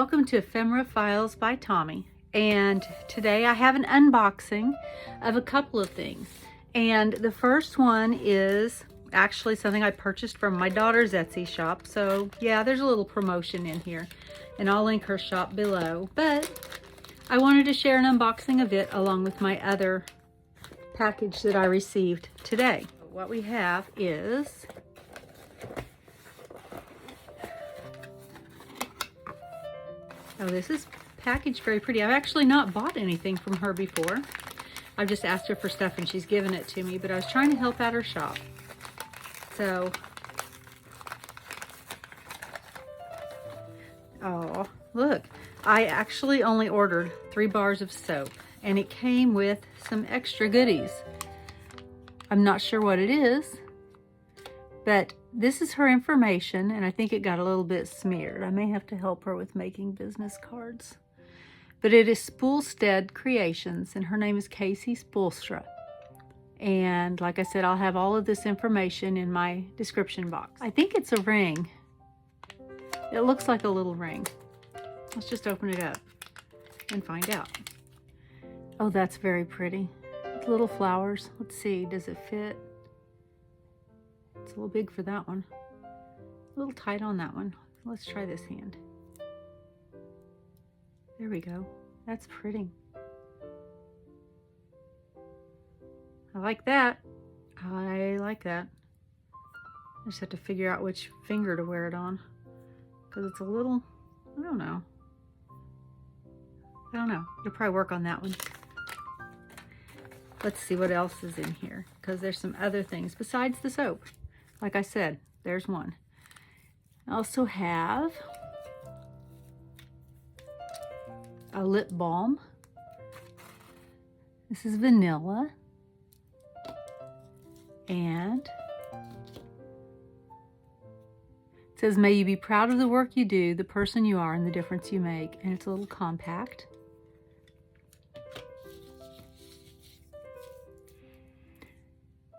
welcome to Ephemera Files by Tommy. And today I have an unboxing of a couple of things. And the first one is actually something I purchased from my daughter's Etsy shop. So yeah, there's a little promotion in here and I'll link her shop below. But I wanted to share an unboxing of it along with my other package that I received today. What we have is this is packaged very pretty. I've actually not bought anything from her before. I've just asked her for stuff and she's given it to me, but I was trying to help out her shop. So, oh, look. I actually only ordered 3 bars of soap and it came with some extra goodies. I'm not sure what it is, but this is her information, and I think it got a little bit smeared. I may have to help her with making business cards. But it is Spool-Stead Creations, and her name is Casey Spoolstra. And like I said, I'll have all of this information in my description box. I think it's a ring. It looks like a little ring. Let's just open it up and find out. Oh, that's very pretty. With little flowers. Let's see, does it fit? It's a little big for that one. A little tight on that one. Let's try this hand. There we go. That's pretty. I like that. I like that. I just have to figure out which finger to wear it on. Because it's a little, I don't know. It'll probably work on that one. Let's see what else is in here. Because there's some other things besides the soap. Like I said, there's one. I also have a lip balm. This is vanilla. And it says, may you be proud of the work you do, the person you are, and the difference you make. And it's a little compact.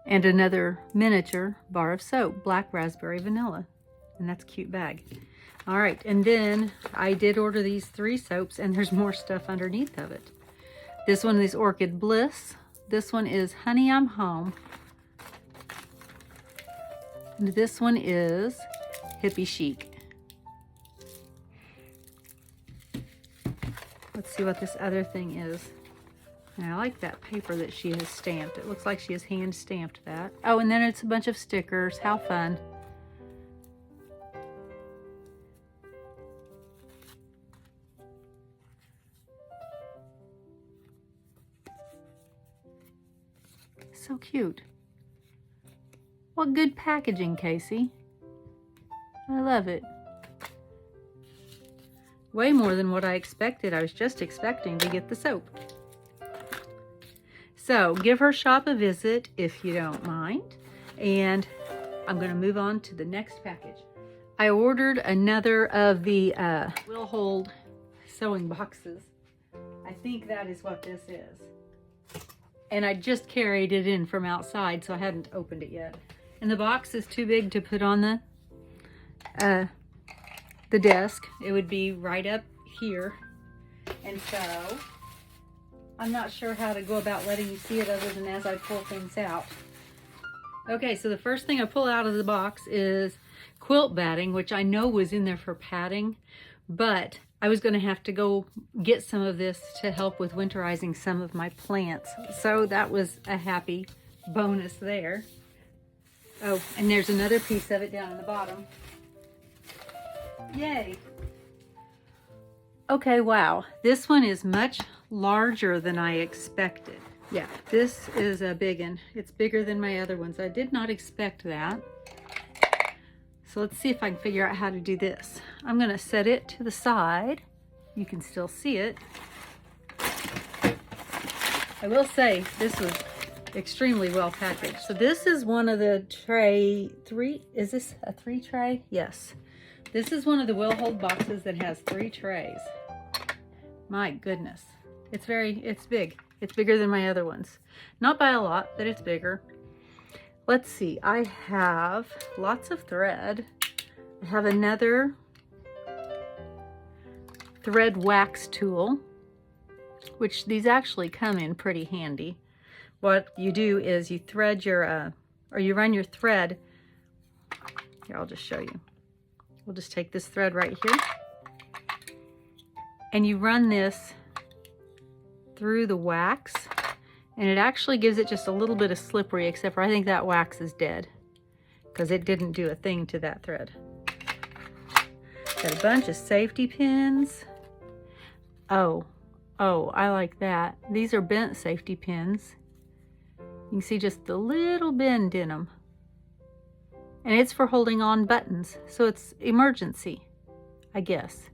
And another miniature bar of soap, black raspberry vanilla. And that's a cute bag. All right, and then I did order these 3 soaps, and there's more stuff underneath of it. This one is Orchid Bliss. This one is Honey I'm Home. And this one is Hippie Chic. Let's see what this other thing is. And I like that paper that she has stamped. It looks like she has hand stamped that. Oh, and then it's a bunch of stickers. How fun. So cute. What good packaging, Casey. I love it. Way more than what I expected. I was just expecting to get the soap. So give her shop a visit if you don't mind. And I'm going to move on to the next package. I ordered another of the Will Hold sewing boxes. I think that is what this is. And I just carried it in from outside, so I hadn't opened it yet. And the box is too big to put on the desk. It would be right up here. And so I'm not sure how to go about letting you see it other than as I pull things out. Okay, so the first thing I pull out of the box is quilt batting, which I know was in there for padding, but I was going to have to go get some of this to help with winterizing some of my plants. So that was a happy bonus there. Oh, and there's another piece of it down in the bottom. Yay! Okay, wow. This one is much larger than I expected. Yeah, this is a big one. It's bigger than my other ones. I did not expect that. So let's see if I can figure out how to do this. I'm going to set it to the side. You can still see it. I will say this was extremely well packaged. So this is one of the tray 3. Is this a 3 tray? Yes. This is one of the Will Hold boxes that has 3 trays. My goodness. It's big. It's bigger than my other ones. Not by a lot, but it's bigger. Let's see. I have lots of thread. I have another thread wax tool, which these actually come in pretty handy. What you do is you thread your, or you run your thread. Here, I'll just show you. We'll just take this thread right here, and you run this through the wax, and it actually gives it just a little bit of slippery, except for I think that wax is dead because it didn't do a thing to that thread. Got a bunch of safety pins. Oh, I like that. These are bent safety pins. You can see just a little bend in them. And it's for holding on buttons, so it's emergency, I guess.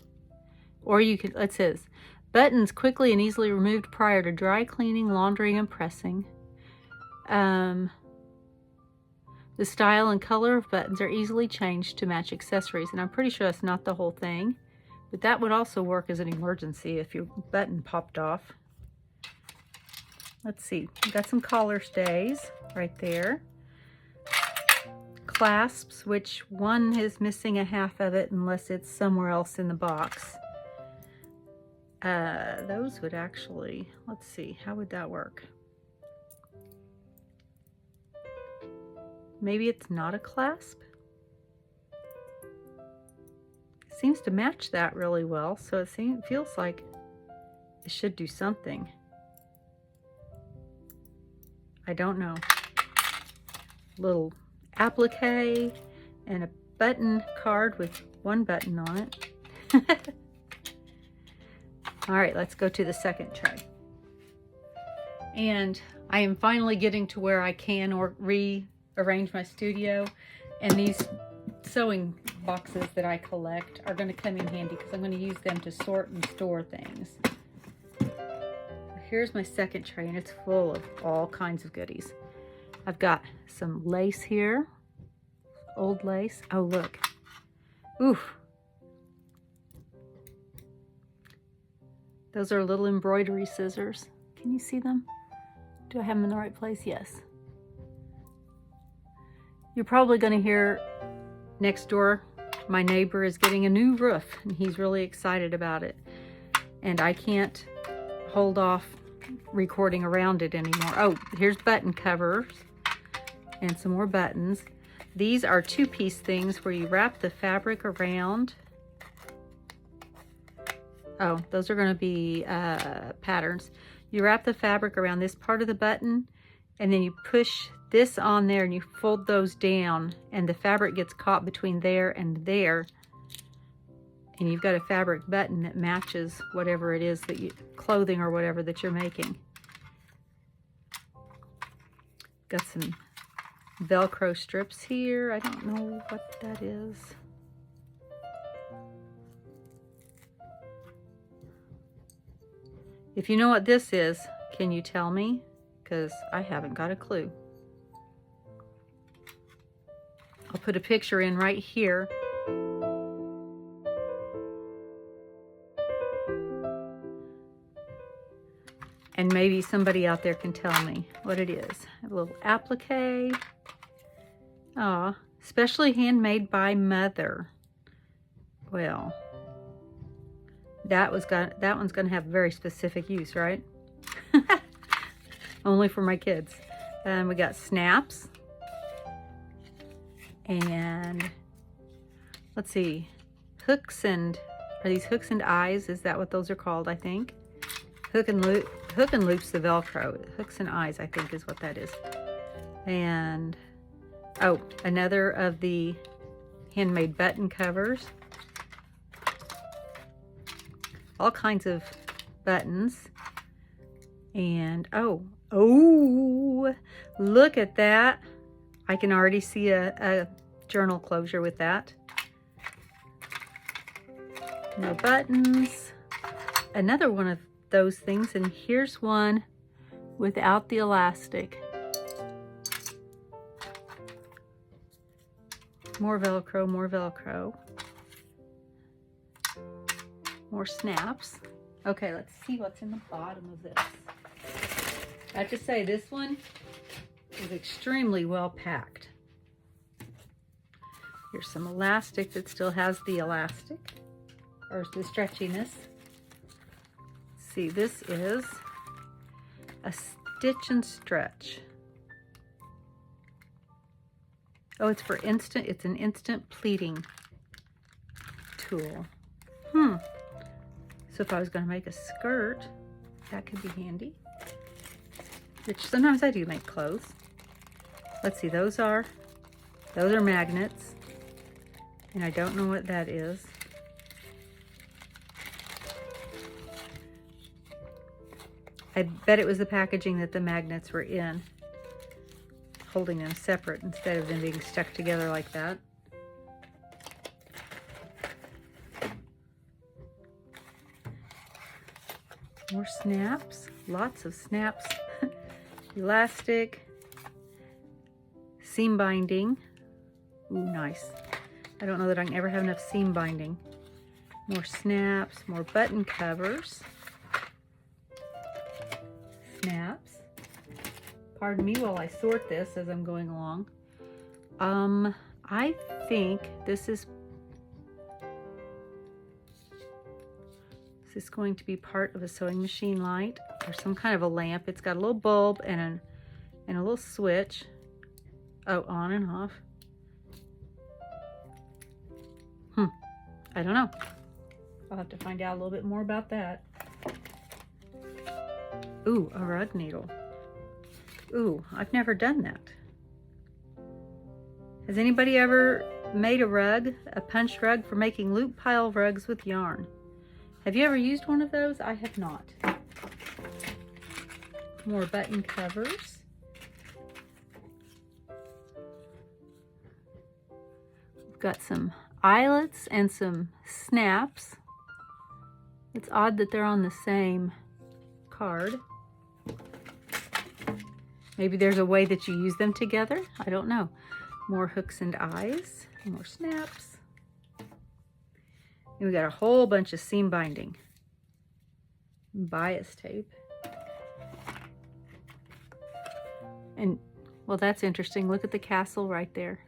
Or you could, it says, buttons quickly and easily removed prior to dry cleaning, laundering, and pressing. The style and color of buttons are easily changed to match accessories, and I'm pretty sure that's not the whole thing, but that would also work as an emergency if your button popped off. Let's see, we got some collar stays right there. Clasps, which one is missing a half of it unless it's somewhere else in the box. Those would actually, let's see, how would that work? Maybe it's not a clasp? Seems to match that really well, so it feels like it should do something. I don't know. Little applique and a button card with one button on it. All right, let's go to the second tray. And I am finally getting to where I can rearrange my studio, and these sewing boxes that I collect are going to come in handy because I'm going to use them to sort and store things. Here's my second tray, and it's full of all kinds of goodies. I've got some lace here, old lace. Oh, look. Oof. Those are little embroidery scissors. Can you see them? Do I have them in the right place? Yes. You're probably going to hear next door, my neighbor is getting a new roof, and he's really excited about it. And I can't hold off recording around it anymore. Oh, here's button covers and some more buttons. These are two-piece things where you wrap the fabric around. Oh, those are going to be patterns. You wrap the fabric around this part of the button, and then you push this on there and you fold those down, and the fabric gets caught between there and there, and you've got a fabric button that matches whatever it is that you, clothing or whatever that you're making. Got some Velcro strips here. I don't know what that is. If you know what this is, can you tell me? Because I haven't got a clue. I'll put a picture in right here. And maybe somebody out there can tell me what it is. A little applique. Aw, specially handmade by Mother. Well, that one's gonna have very specific use, right? Only for my kids. We got snaps. And let's see, hooks and, are these hooks and eyes? Is that what those are called, I think? Hook and loops the Velcro. Hooks and eyes, I think, is what that is. And, oh, another of the handmade button covers. All kinds of buttons. And, oh, look at that. I can already see a journal closure with that. No buttons. Another one of those things, and here's one without the elastic. More Velcro, more Velcro. More snaps. Okay, let's see what's in the bottom of this. I have to say, this one is extremely well packed. Here's some elastic that still has the elastic, or the stretchiness. see, this is a stitch and stretch. Oh, it's for instant, it's an instant pleating tool. So if I was going to make a skirt, that could be handy. Which sometimes I do make clothes. Let's see, those are magnets. And I don't know what that is. I bet it was the packaging that the magnets were in, holding them separate instead of them being stuck together like that. More snaps, lots of snaps. Elastic, seam binding. Ooh, nice. I don't know that I can ever have enough seam binding. More snaps, more button covers. Snaps. Pardon me while I sort this as I'm going along. I think this is going to be part of a sewing machine light or some kind of a lamp. It's got a little bulb and a little switch. Oh, on and off. I don't know. I'll have to find out a little bit more about that. Ooh, a rug needle. Ooh, I've never done that. Has anybody ever made a rug, a punch rug for making loop pile rugs with yarn? Have you ever used one of those? I have not. More button covers. We've got some eyelets and some snaps. It's odd that they're on the same card. Maybe there's a way that you use them together. I don't know. More hooks and eyes, more snaps. And we got a whole bunch of seam binding. Bias tape. And, well, that's interesting. Look at the castle right there.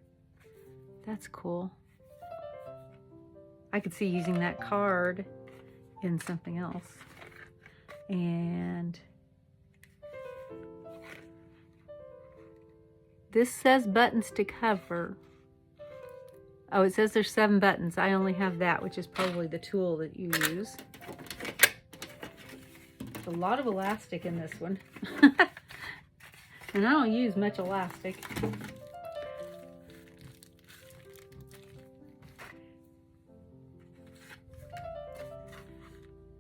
That's cool. I could see using that card in something else. And this says buttons to cover. Oh, it says there's 7 buttons. I only have that, which is probably the tool that you use. There's a lot of elastic in this one. And I don't use much elastic.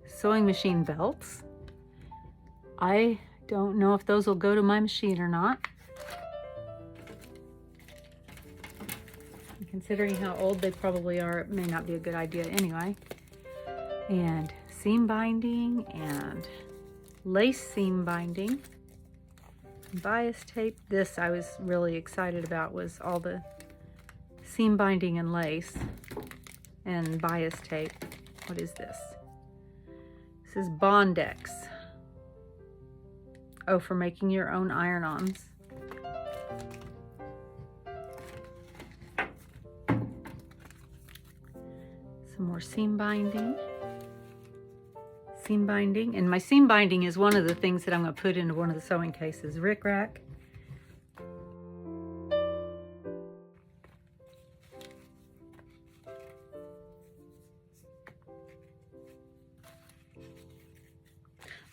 Sewing machine belts. I don't know if those will go to my machine or not. Considering how old they probably are, it may not be a good idea anyway. And seam binding and lace seam binding. Bias tape. This I was really excited about, was all the seam binding and lace and bias tape. What is this? This is Bondex. Oh, for making your own iron-ons. Some more seam binding. Seam binding. And my seam binding is one of the things that I'm going to put into one of the sewing cases. Rick Rack.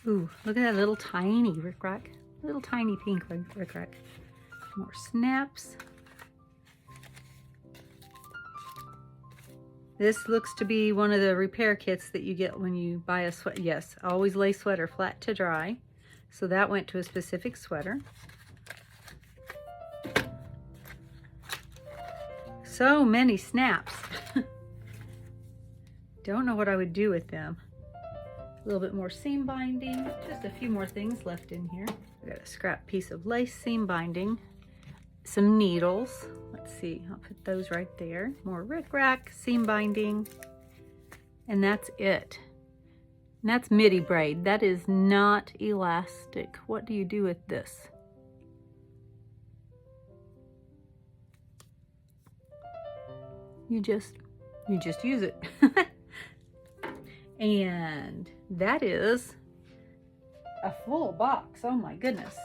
Ooh, look at that little tiny Rick Rack. Little tiny pink Rick Rack. More snaps. This looks to be one of the repair kits that you get when you buy a sweater. Yes, always lay sweater flat to dry. So that went to a specific sweater. So many snaps. Don't know what I would do with them. A little bit more seam binding. Just a few more things left in here. I got a scrap piece of lace seam binding. Some needles. Let's see, I'll put those right there. More Rick Rack, seam binding, and that's it. And that's midi braid. That is not elastic. What do you do with this? You just use it. And that is a full box. Oh my goodness.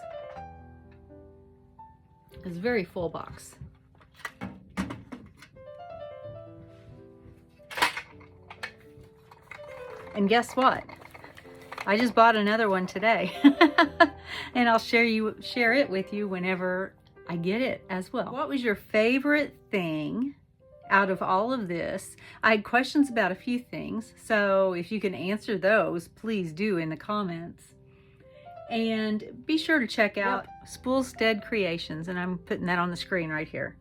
It's a very full box. And guess what? I just bought another one today. And I'll share it with you whenever I get it as well. What was your favorite thing out of all of this? I had questions about a few things, so if you can answer those, please do in the comments. And be sure to check out Spool-Stead Creations, and I'm putting that on the screen right here.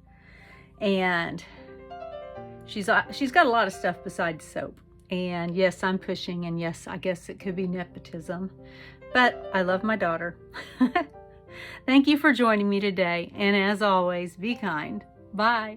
And she's got a lot of stuff besides soap. And yes, I'm pushing, and yes, I guess it could be nepotism, but I love my daughter. Thank you for joining me today, and as always, be kind. Bye.